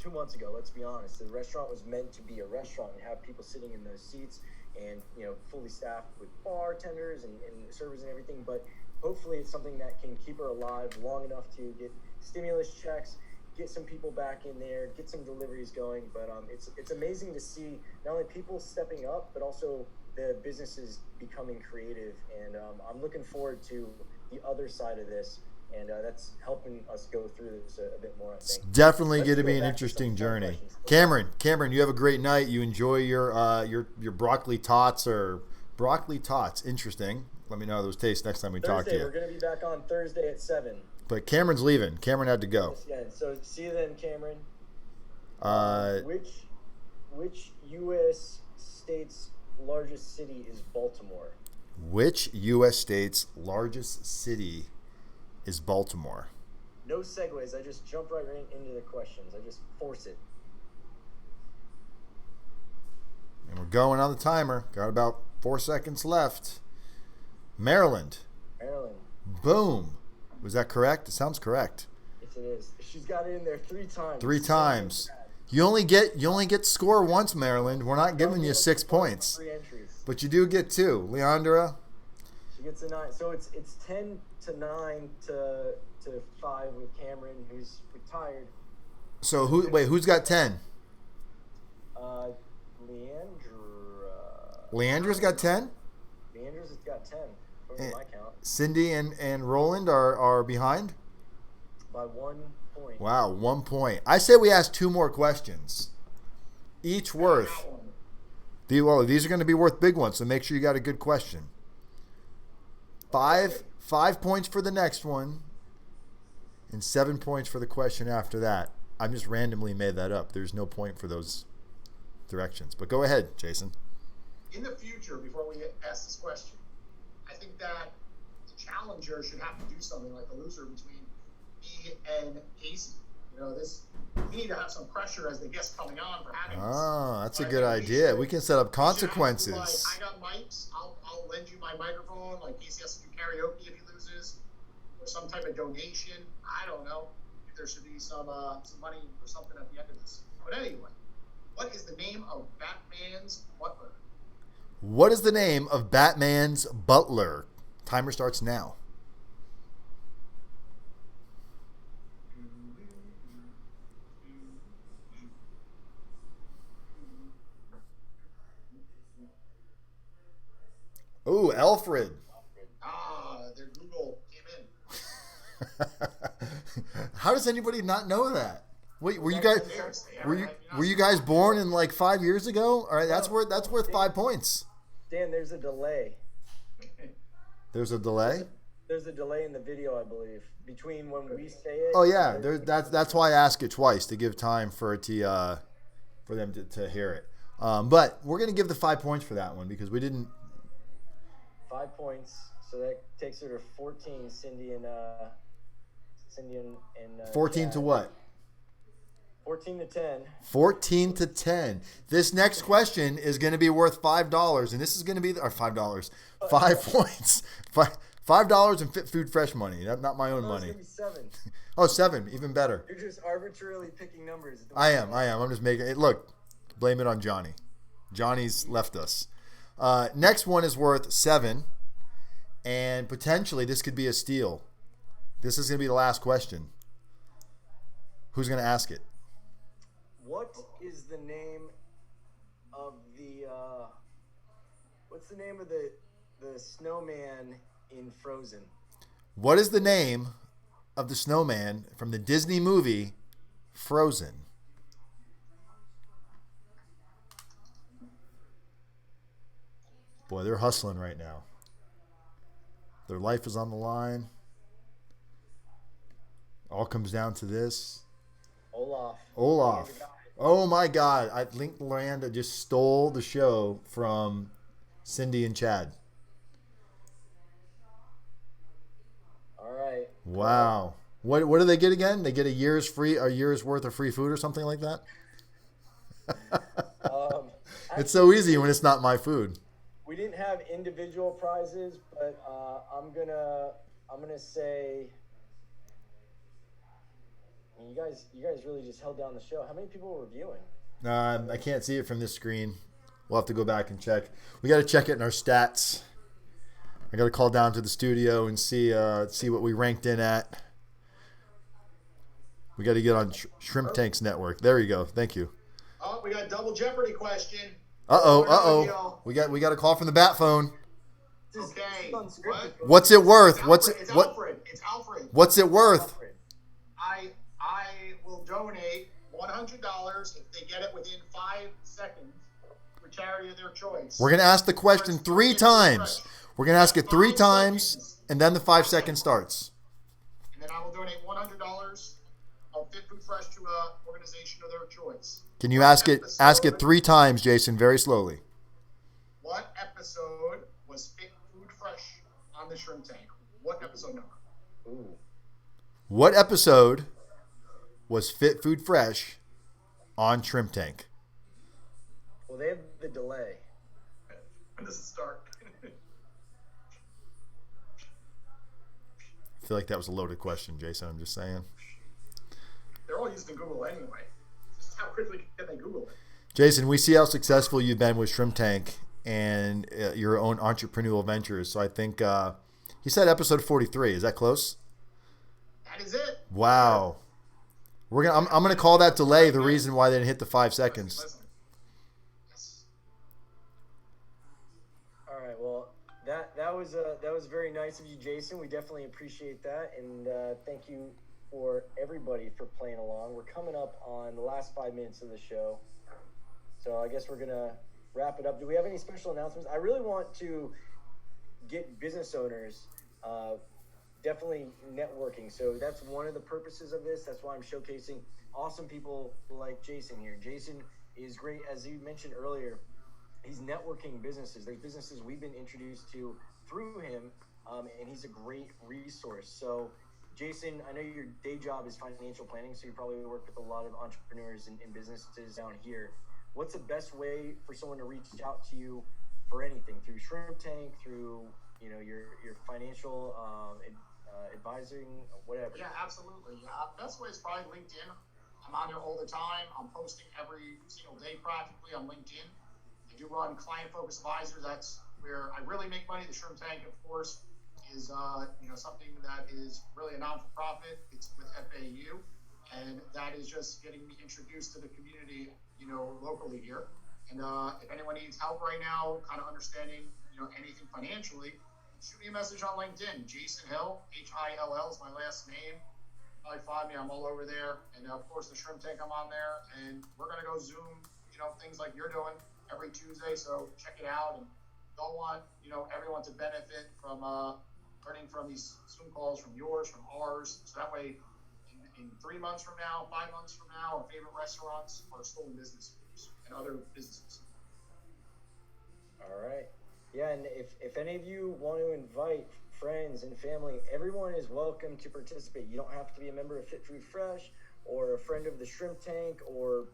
2 months ago. Let's be honest. The restaurant was meant to be a restaurant and have people sitting in those seats and, fully staffed with bartenders and servers and everything. But hopefully it's something that can keep her alive long enough to get stimulus checks, get some people back in there, get some deliveries going. But it's amazing to see not only people stepping up, but also the businesses becoming creative. And I'm looking forward to the other side of this. And that's helping us go through this a bit more, I think. It's definitely going to be an interesting journey. Cameron, you have a great night. You enjoy your broccoli tots or broccoli tots. Interesting. Let me know how those taste next time we talk to you. We're going to be back on Thursday at 7. But Cameron's leaving. Cameron had to go. Yeah, so see you then, Cameron. Which U.S. state's largest city is Baltimore? Which U.S. state's largest city is Baltimore? No segues. I just jump right into the questions. I just force it. And we're going on the timer. Got about 4 seconds left. Maryland. Boom. Was that correct? It sounds correct. Yes, it is. She's got it in there 3 times. 3 times. You only get score once, Maryland. We're not giving you 6 points. 3 entries. But you do get 2. Leandra? She gets a 9. So it's 10 to 9 to 5 with Cameron, who's retired. So who's got 10? Leandra's got 10? Leandra's got 10, according to my count. Cindy and Roland are behind? By 1 point. Wow, 1 point. I say we ask 2 more questions. Each worth. These are going to be worth big ones, so make sure you got a good question. 5 points for the next one, and 7 points for the question after that. I just randomly made that up. There's no point for those directions. But go ahead, Jason. In the future, before we ask this question, I think that the challenger should have to do something like a loser between me and Casey. We need to have some pressure as the guest coming on for having this. Oh, that's a good idea. We can set up consequences. I got mics. I'll lend you my microphone. Like Casey has to do karaoke if he loses, or some type of donation. I don't know if there should be some money or something at the end of this. But anyway, what is the name of Batman's butler? What is the name of Batman's butler? Timer starts now. Ooh, Alfred. Their Google came in. How does anybody not know that? Wait, were you guys born in like 5 years ago? All right, that's worth 5 points. Dan, there's a delay. There's a delay? There's a delay in the video, I believe, between when we say it. Oh yeah, that's why I ask it twice, to give time for them to hear it. But we're gonna give the 5 points for that one because we didn't. 5 points, so that takes her to 14. Cindy and 14 Chad. To what? 14 to 10. 14 to 10. This next question is going to be worth $5, and this is going to be $5. 5 points. $5 in Fit Food Fresh money. Not my own money. It's going to be 7. Oh, 7, even better. You're just arbitrarily picking numbers. I am. I'm just making it. Look, blame it on Johnny. Johnny's left us. Next one is worth 7, and potentially this could be a steal. This is going to be the last question. Who's going to ask it? What is the name of what's the name of the snowman in Frozen? What is the name of the snowman from the Disney movie Frozen? Boy, they're hustling right now. Their life is on the line. All comes down to this. Olaf. Oh my God. I think Miranda just stole the show from Cindy and Chad. All right. Wow. What do they get again? They get a year's worth of free food or something like that? It's so easy when it's not my food. We didn't have individual prizes, but I'm gonna say, And you guys really just held down the show. How many people were viewing? I can't see it from this screen. We'll have to go back and check. We got to check it in our stats. I got to call down to the studio and see what we ranked in at. We got to get on Shrimp Tank's network. There you go. Thank you. Oh, we got a double Jeopardy question. Uh-oh. We got a call from the bat phone. Okay. What's it worth? It's Alfred. It's Alfred. What's it worth? I will donate $100 if they get it within 5 seconds for charity of their choice. We're going to ask the question 3 times. We're going to ask it 3 times, and then the 5 second starts. And then I will donate $100 of Fit Food Fresh to an organization of their choice. Can you ask it 3 times, Jason, very slowly? What episode was Fit Food Fresh on the Shrimp Tank? What episode number? Ooh. What episode was Fit Food Fresh on Shrimp Tank? Well, they have the delay. When does it start? I feel like that was a loaded question, Jason. I'm just saying. They're all using Google anyway. Just how quickly can they Google it? Jason, we see how successful you've been with Shrimp Tank and your own entrepreneurial ventures. So I think he said episode 43. Is that close? That is it. Wow. I'm gonna call that delay the reason why they didn't hit the 5 seconds. Listen. Yes. All right. Well, that was very nice of you, Jason. We definitely appreciate that, and thank you for everybody for playing along. We're coming up on the last 5 minutes of the show, so I guess we're gonna wrap it up. Do we have any special announcements? I really want to get business owners definitely networking. So that's one of the purposes of this. That's why I'm showcasing awesome people like Jason here. Jason is great, as you mentioned earlier. He's networking businesses. There's businesses we've been introduced to through him, and he's a great resource. So, Jason, I know your day job is financial planning, so you probably work with a lot of entrepreneurs and businesses down here. What's the best way for someone to reach out to you for anything? Through Shrimp Tank, through your financial advising, whatever? Yeah, absolutely. Best way is probably LinkedIn. I'm on there all the time. I'm posting every single day practically on LinkedIn. I do run client-focused advisors. That's where I really make money. The Shrimp Tank, of course, is something that is really a non-for-profit. It's with FAU, and that is just getting me introduced to the community, locally here. And if anyone needs help right now, kind of understanding, anything financially, shoot me a message on LinkedIn. Jason Hill, Hill is my last name. Probably find me. I'm all over there. And of course, the Shrimp Tank, I'm on there. And we're gonna go Zoom, things like you're doing every Tuesday. So check it out. And don't want everyone to benefit from learning from these Zoom calls, from yours, from ours. So that way, in 3 months from now, 5 months from now, our favorite restaurants are still in business and other businesses. All right. Yeah, and if any of you want to invite friends and family, everyone is welcome to participate. You don't have to be a member of Fit Food Fresh or a friend of the Shrimp Tank or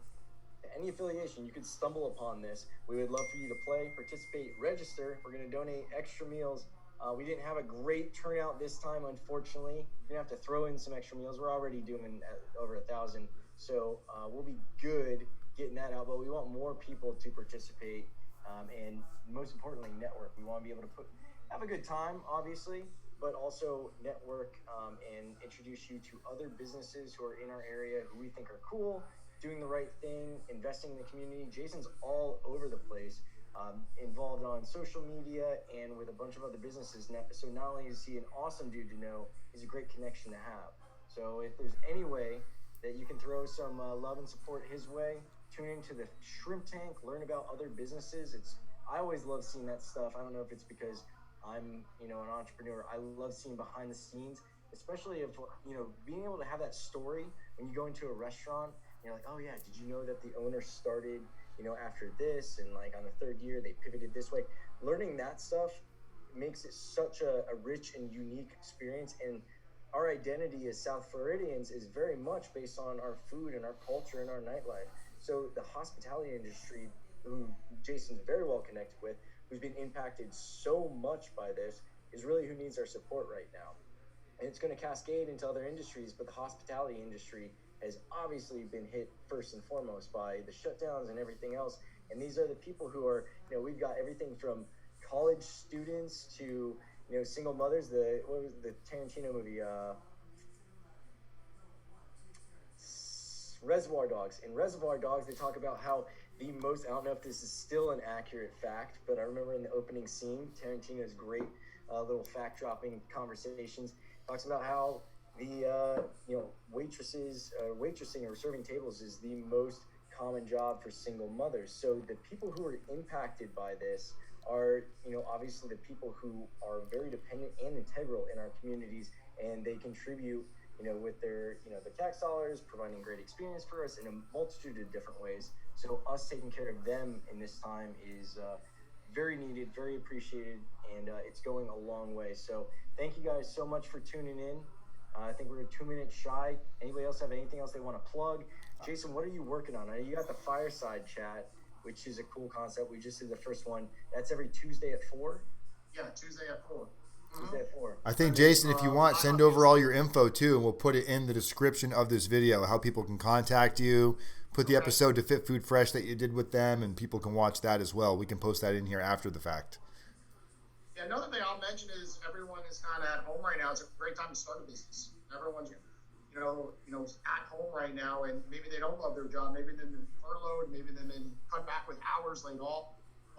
any affiliation. You could stumble upon this. We would love for you to play, participate, register. We're going to donate extra meals. We didn't have a great turnout this time, unfortunately. We're going to have to throw in some extra meals. We're already doing over 1,000, so we'll be good getting that out, but we want more people to participate. And most importantly, network. We want to be able to have a good time, obviously, but also network and introduce you to other businesses who are in our area who we think are cool, doing the right thing, investing in the community. Jason's all over the place, involved on social media and with a bunch of other businesses. So not only is he an awesome dude to know, he's a great connection to have. So if there's any way that you can throw some love and support his way, tune into the Shrimp Tank, learn about other businesses. I always love seeing that stuff. I don't know if it's because I'm, an entrepreneur. I love seeing behind the scenes, especially if, being able to have that story when you go into a restaurant, you're like, oh yeah, did you know that the owner started, after this, and like on the 3rd year, they pivoted this way. Learning that stuff makes it such a rich and unique experience. And our identity as South Floridians is very much based on our food and our culture and our nightlife. So the hospitality industry, who Jason's very well connected with, who's been impacted so much by this, is really who needs our support right now. And it's going to cascade into other industries, but the hospitality industry has obviously been hit first and foremost by the shutdowns and everything else. And these are the people who are, we've got everything from college students to, single mothers. What was the Tarantino movie? Reservoir Dogs. In Reservoir Dogs, they talk about how I don't know if this is still an accurate fact, but I remember in the opening scene, Tarantino's great little fact-dropping conversations, talks about how the, waitressing or serving tables is the most common job for single mothers. So the people who are impacted by this are, obviously the people who are very dependent and integral in our communities, and they contribute with their, the tax dollars, providing great experience for us in a multitude of different ways. So us taking care of them in this time is very needed, very appreciated, and it's going a long way. So thank you guys so much for tuning in. I think we're 2 minutes shy. Anybody else have anything else they want to plug? Jason, what are you working on? You got the Fireside Chat, which is a cool concept. We just did the first one. That's every Tuesday at 4? Yeah, Tuesday at 4. I think, Jason, if you want, send over all your info too, and we'll put it in the description of this video, how people can contact you. Put the episode to Fit Food Fresh that you did with them, and people can watch that as well. We can post that in here after the fact. Yeah, another thing I'll mention is everyone is kind of at home right now. It's a great time to start a business. Everyone's, at home right now, and maybe they don't love their job. Maybe they've been furloughed. Maybe they've been cut back with hours, laid off.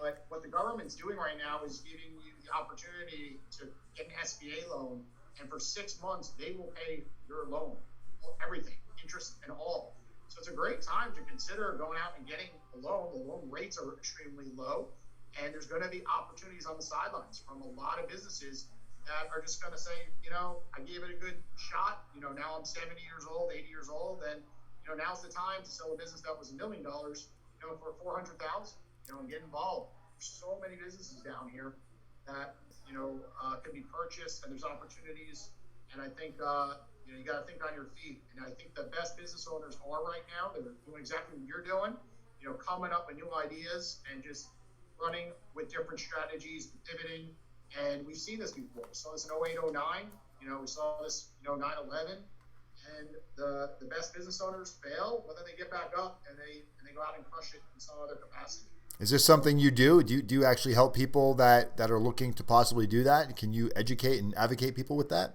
But what the government's doing right now is giving you the opportunity to get an SBA loan, and for 6 months, they will pay your loan, everything, interest and all. So it's a great time to consider going out and getting a loan. The loan rates are extremely low, and there's going to be opportunities on the sidelines from a lot of businesses that are just going to say, I gave it a good shot. Now I'm 70 years old, 80 years old, and now's the time to sell a business that was $1 million, for $400,000. And get involved. There's so many businesses down here that can be purchased, and there's opportunities. And I think you got to think on your feet. And I think the best business owners are right now. They're doing exactly what you're doing. Coming up with new ideas and just running with different strategies, pivoting. And we've seen this before. We saw this in 08, 09. We saw this 9/11. And the best business owners fail, but then they get back up and they go out and crush it in some other capacity. Is this something you do? Do you actually help people that are looking to possibly do that? Can you educate and advocate people with that?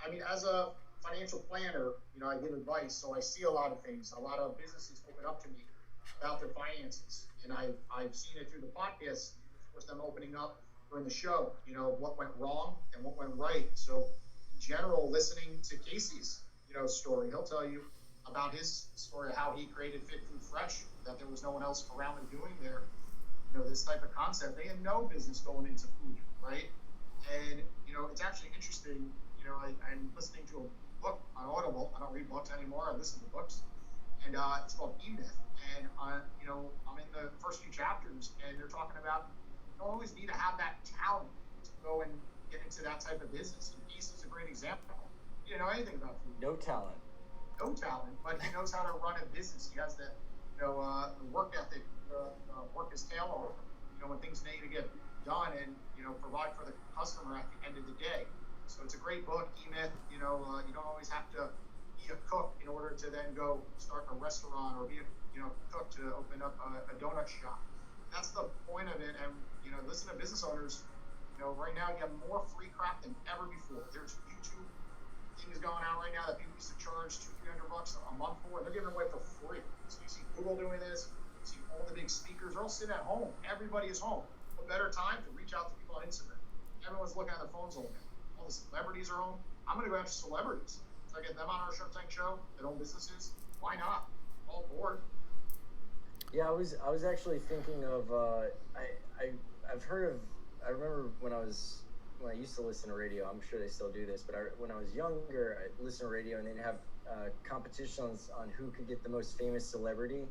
I mean, as a financial planner, I give advice, so I see a lot of things. A lot of businesses open up to me about their finances, and I've seen it through the podcast. Of course, them opening up during the show, what went wrong and what went right. So, in general, listening to Casey's, story, he'll tell you about his story of how he created Fit Food Fresh, that there was no one else around and doing there, this type of concept. They had no business going into food, right? And, it's actually interesting, I'm listening to a book on Audible. I don't read books anymore. I listen to books. And it's called E-Myth. And, I'm in the first few chapters, and they're talking about you don't always need to have that talent to go and get into that type of business. And Casey's a great example. He didn't know anything about food. No talent, but he knows how to run a business. He has the work ethic, work his tail off, when things need to get done and, provide for the customer at the end of the day. So it's a great book, E-Myth. You don't always have to be a cook in order to then go start a restaurant or be a, cook to open up a donut shop. That's the point of it. And, listen to business owners, right now you have more free crap than ever before. There's YouTube things going out right now that people used to charge $200-300 a month for, and they're giving away for free. So you see Google doing this, you see all the big speakers, they're all sitting at home. Everybody is home. What better time to reach out to people on Instagram? Everyone's looking at their phones all day. All the celebrities are home. I'm going to go after celebrities. So I get them on our Shark Tank show, their own businesses. Why not? All aboard. Yeah, I was actually thinking of I've heard of. I remember when I used to listen to radio. I'm sure they still do this, but when I was younger, I listened to radio, and they'd have competitions on who could get the most famous celebrity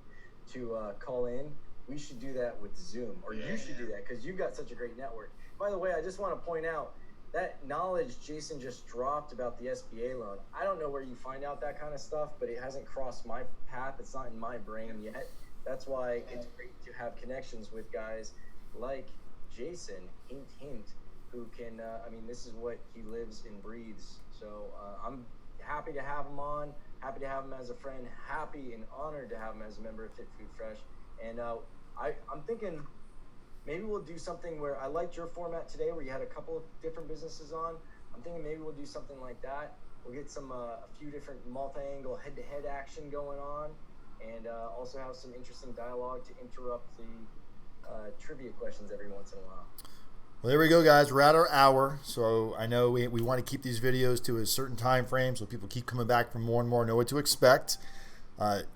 to call in. We should do that with Zoom, or you should do that because you've got such a great network. By the way, I just want to point out that knowledge Jason just dropped about the SBA loan. I don't know where you find out that kind of stuff, but it hasn't crossed my path. It's not in my brain yet. That's why it's great to have connections with guys like Jason, hint, who can, this is what he lives and breathes. So I'm happy to have him on. Happy to have him as a friend. Happy and honored to have him as a member of Fit Food Fresh. And I'm thinking maybe we'll do something where I liked your format today where you had a couple of different businesses on. I'm thinking maybe we'll do something like that. We'll get some a few different multi-angle head-to-head action going on, and also have some interesting dialogue to interrupt the trivia questions every once in a while. Well, there we go, guys. We're at our hour, so I know we want to keep these videos to a certain time frame so people keep coming back for more and more, know what to expect.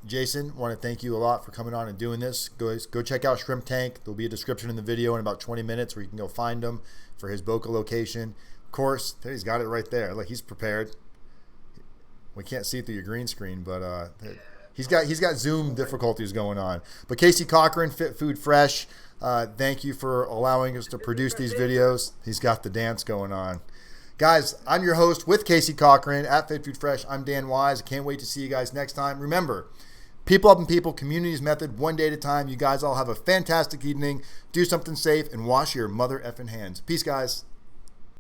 Jason, want to thank you a lot for coming on and doing this. Go check out Shrimp Tank. There'll be a description in the video in about 20 minutes where you can go find him for his Boca location. Of course, he's got it right there. Like, he's prepared. We can't see it through your green screen, but he's got Zoom difficulties going on. But Casey Cochran, Fit Food Fresh, thank you for allowing us to produce these videos. He's got the dance going on. Guys, I'm your host with Casey Cochran at Fit Food Fresh. I'm Dan Wise. I can't wait to see you guys next time. Remember, people helping people, communities method, one day at a time. You guys all have a fantastic evening. Do something safe and wash your mother effing hands. Peace, guys.